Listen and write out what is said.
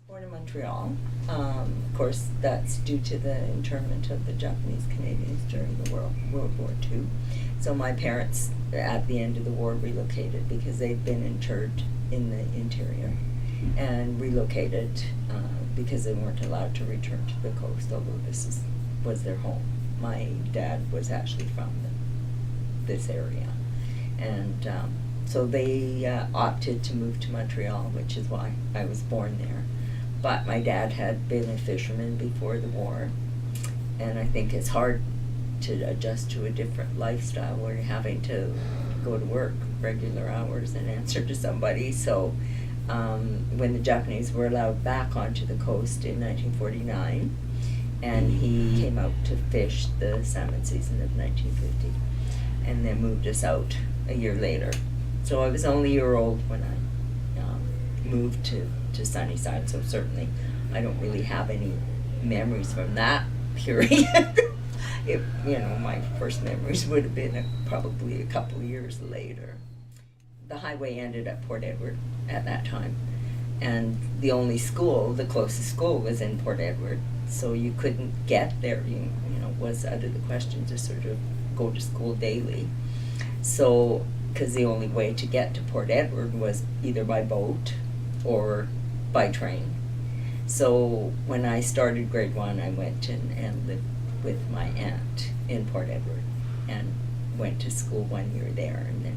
Born in Montreal. Of course, that's due to the internment of the Japanese Canadians during the World War II. So my parents, at the end of the war, relocated because they'd been interred in the interior, and relocated because they weren't allowed to return to the coast, although was their home. My dad was actually from this area, and so they opted to move to Montreal, which is why I was born there. But my dad had been a fisherman before the war, and I think it's hard to adjust to a different lifestyle where you're having to go to work regular hours and answer to somebody. So when the Japanese were allowed back onto the coast in 1949, and he came out to fish the salmon season of 1950, and then moved us out a year later. So I was only a year old when I moved to Sunnyside, so certainly I don't really have any memories from that period. My first memories would have been probably a couple of years later. The highway ended at Port Edward at that time, and the closest school was in Port Edward, so you couldn't get there. Was out of the question to sort of go to school daily. So, because the only way to get to Port Edward was either by boat or by train. So when I started grade 1, I went and lived with my aunt in Port Edward, and went to school 1 year there, and then